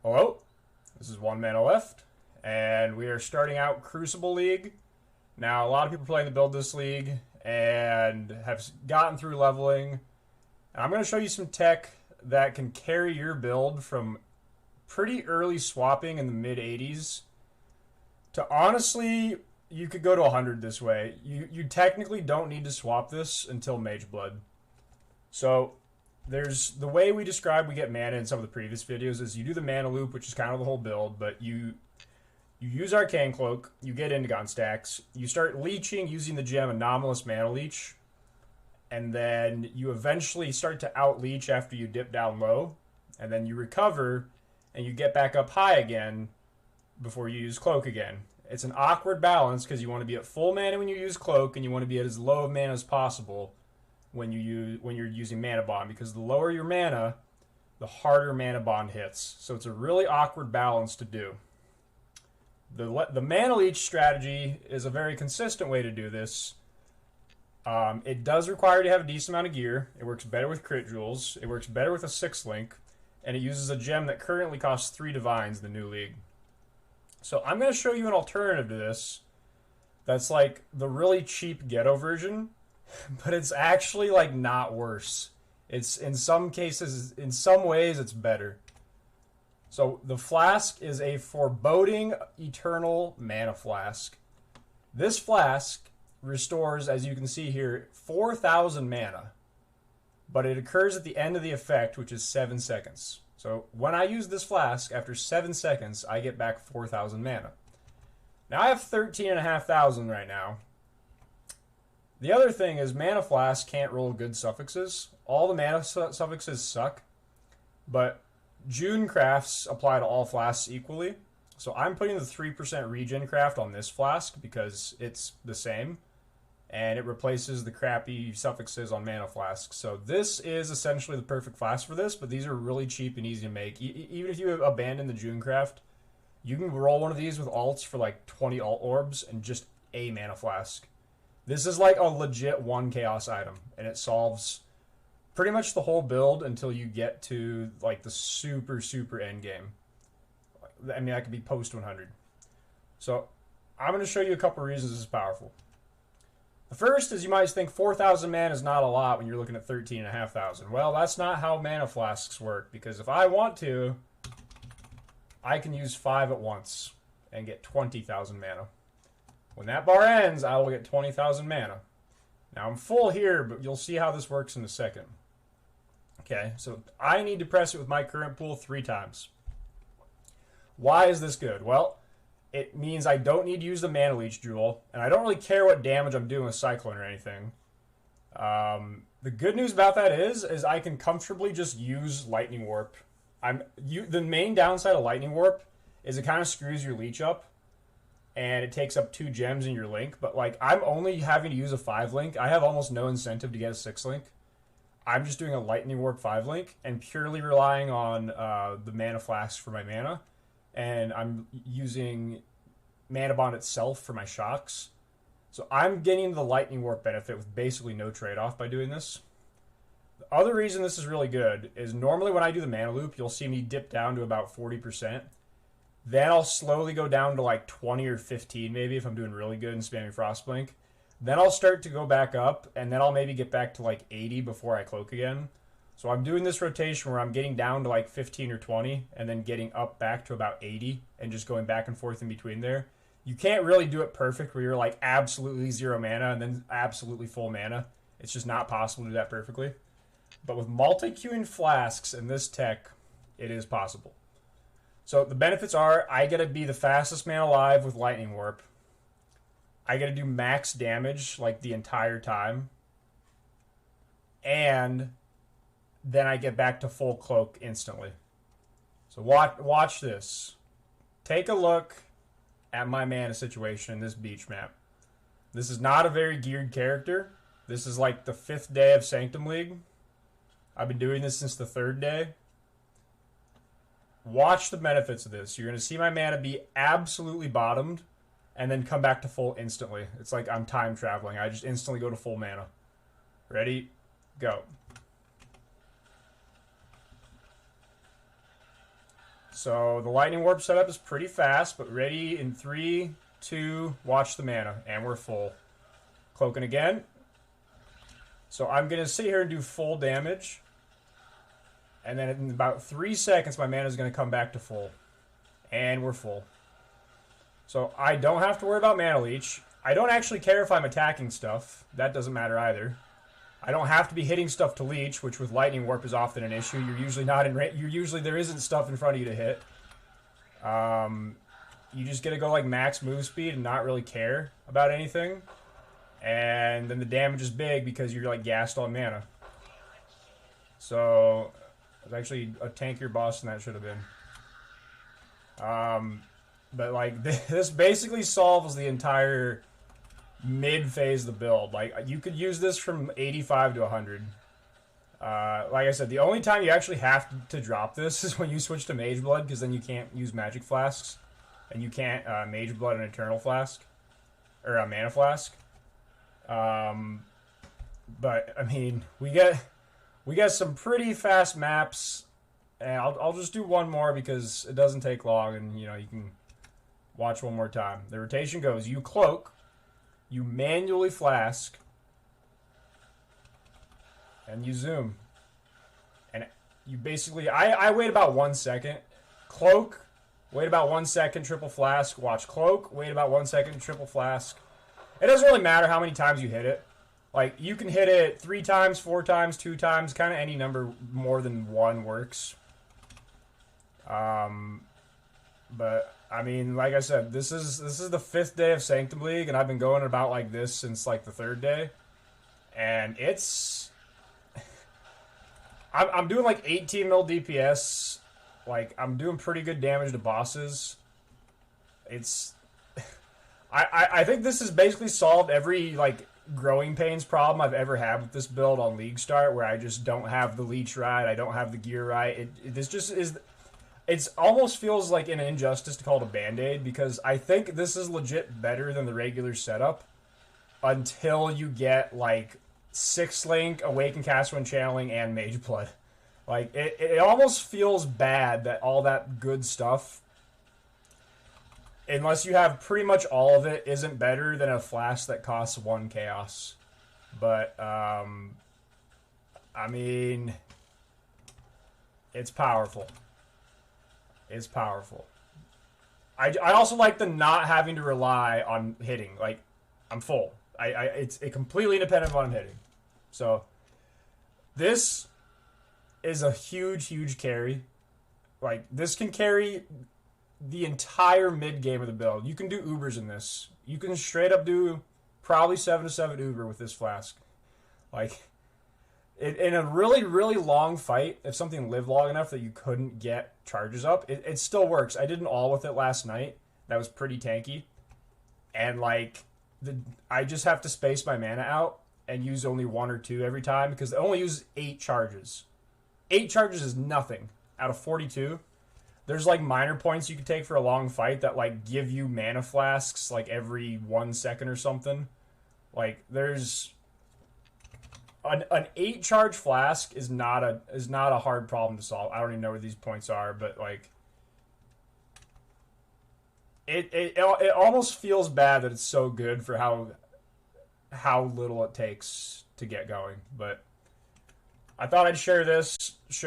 Hello, this is One Mana Left, and we are starting out Crucible League. Now, a lot of people playing the build this league and have gotten through leveling. And I'm going to show you some tech that can carry your build from pretty early swapping in the mid-80s to honestly, you could go to 100 this way. You technically don't need to swap this until Mage Blood. So there's the way we describe we get mana in some of the previous videos is you do the mana loop, which is kind of the whole build, but you use Arcane Cloak, you get Indigon stacks, you start leeching using the gem Anomalous Mana Leech, and then you eventually start to out-leech after you dip down low, and then you recover, and you get back up high again before you use Cloak again. It's an awkward balance because you want to be at full mana when you use Cloak, and you want to be at as low of mana as possible when you're using Manabond, because the lower your mana, the harder Manabond hits. So it's a really awkward balance to do. The Mana Leech strategy is a very consistent way to do this. It does require you to have a decent amount of gear. It works better with crit jewels. It works better with a 6-link. And it uses a gem that currently costs 3 divines in the new league. So I'm going to show you an alternative to this that's like the really cheap ghetto version, but it's actually like not worse. It's in some cases, in some ways, it's better. So the Flask is a Foreboding Eternal Mana Flask. This flask restores, as you can see here, 4,000 mana, but it occurs at the end of the effect, which is 7 seconds. So when I use this flask, after 7 seconds, I get back 4,000 mana. Now I have 13,500 right now. The other thing is Mana Flask can't roll good suffixes. All the mana suffixes suck, but June crafts apply to all flasks equally. So I'm putting the 3% regen craft on this flask because it's the same, and it replaces the crappy suffixes on Mana Flasks. So this is essentially the perfect flask for this, but these are really cheap and easy to make. Even if you abandon the June craft, you can roll one of these with alts for like 20 alt orbs and just a Mana Flask. This is like a legit 1 chaos item, and it solves pretty much the whole build until you get to like the super end game. I mean, that could be post 100. So I'm going to show you a couple reasons this is powerful. The first is you might think 4,000 mana is not a lot when you're looking at 13,500. Well, that's not how Mana Flasks work, because if I want to, I can use 5 at once and get 20,000 mana. When that bar ends, I will get 20,000 mana. Now I'm full here, but you'll see how this works in a second. Okay, so I need to press it with my current pool 3 times. Why is this good? Well, it means I don't need to use the Mana Leech Jewel, and I don't really care what damage I'm doing with Cyclone or anything. The good news about that is I can comfortably just use Lightning Warp. The main downside of Lightning Warp is it kind of screws your leech up, and it takes up 2 gems in your link, but like I'm only having to use a 5-link. I have almost no incentive to get a 6-link. I'm just doing a Lightning Warp 5-link and purely relying on the Mana Flasks for my mana, and I'm using Manabond itself for my shocks. So I'm getting the Lightning Warp benefit with basically no trade-off by doing this. The other reason this is really good is normally when I do the mana loop, you'll see me dip down to about 40%. Then I'll slowly go down to like 20 or 15 maybe if I'm doing really good and spamming Frostblink. Then I'll start to go back up, and then I'll maybe get back to like 80 before I cloak again. So I'm doing this rotation where I'm getting down to like 15 or 20, and then getting up back to about 80, and just going back and forth in between there. You can't really do it perfect where you're like absolutely 0 mana and then absolutely full mana. It's just not possible to do that perfectly. But with multi-queuing flasks and this tech, it is possible. So the benefits are, I get to be the fastest man alive with Lightning Warp. I get to do max damage like the entire time. And then I get back to full cloak instantly. So watch this. Take a look at my mana situation in this beach map. This is not a very geared character. This is like the 5th day of Sanctum League. I've been doing this since the 3rd day. Watch the benefits of this. You're going to see my mana be absolutely bottomed and then come back to full instantly. It's like I'm time traveling. I just instantly go to full mana. Ready? Go. So the lightning warp setup is pretty fast, but ready in 3, 2, watch the mana, and we're full. Cloaking again. So I'm going to sit here and do full damage. And then in about 3 seconds, my mana is going to come back to full. And we're full. So I don't have to worry about mana leech. I don't actually care if I'm attacking stuff. That doesn't matter either. I don't have to be hitting stuff to leech, which with lightning warp is often an issue. You're usually not in. You're usually there isn't stuff in front of you to hit. You just get to go like max move speed and not really care about anything, and then the damage is big because you're like gassed on mana. So it's actually a tankier boss than that should have been. But like this basically solves the entire mid phase of the build. Like you could use this from 85 to 100. Like I said, the only time you actually have to drop this is when you switch to Mage Blood, because then you can't use Magic Flasks, and you can't Mage Blood an Eternal Flask or a Mana Flask. But I mean, we get some pretty fast maps, and I'll just do one more because it doesn't take long, and you know you can watch one more time. The rotation goes: you cloak. You manually flask, and you zoom. And you basically, I wait about 1 second. Cloak, wait about 1 second, triple flask. Watch cloak, wait about 1 second, triple flask. It doesn't really matter how many times you hit it. Like, you can hit it 3 times, 4 times, 2 times. Kind of any number more than 1 works. But I mean, like I said, this is the 5th day of Sanctum League, and I've been going about like this since like the 3rd day, and it's I'm doing like 18 mil DPS, like I'm doing pretty good damage to bosses. It's I think this has basically solved every like growing pains problem I've ever had with this build on League Start, where I just don't have the leech right, I don't have the gear right. This just is. It almost feels like an injustice to call it a Band-Aid, because I think this is legit better than the regular setup until you get, like, 6-link, Awaken Caster when channeling, and Mage Blood. Like, it almost feels bad that all that good stuff, unless you have pretty much all of it, isn't better than a Flask that costs 1 Chaos. But, I mean, it's powerful. Is powerful. I also like the not having to rely on hitting. Like, I'm full. It's completely independent of what I'm hitting. So, this is a huge carry. Like, this can carry the entire mid game of the build. You can do Ubers in this. You can straight up do probably 7-7 Uber with this Flask. Like, in a really long fight, if something lived long enough that you couldn't get charges up, it still works. I did an all with it last night. That was pretty tanky. And, like, I just have to space my mana out and use only 1 or 2 every time, because it only uses 8 charges. 8 charges is nothing out of 42. There's, like, minor points you can take for a long fight that, like, give you mana flasks, like, every 1 second or something. Like, there's... An 8 charge flask is not a hard problem to solve. I don't even know where these points are, but like it almost feels bad that it's so good for how little it takes to get going. But I thought I'd share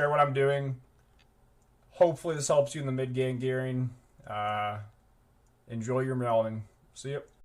what I'm doing. Hopefully this helps you in the mid game gearing. Enjoy your Mjolner. See you.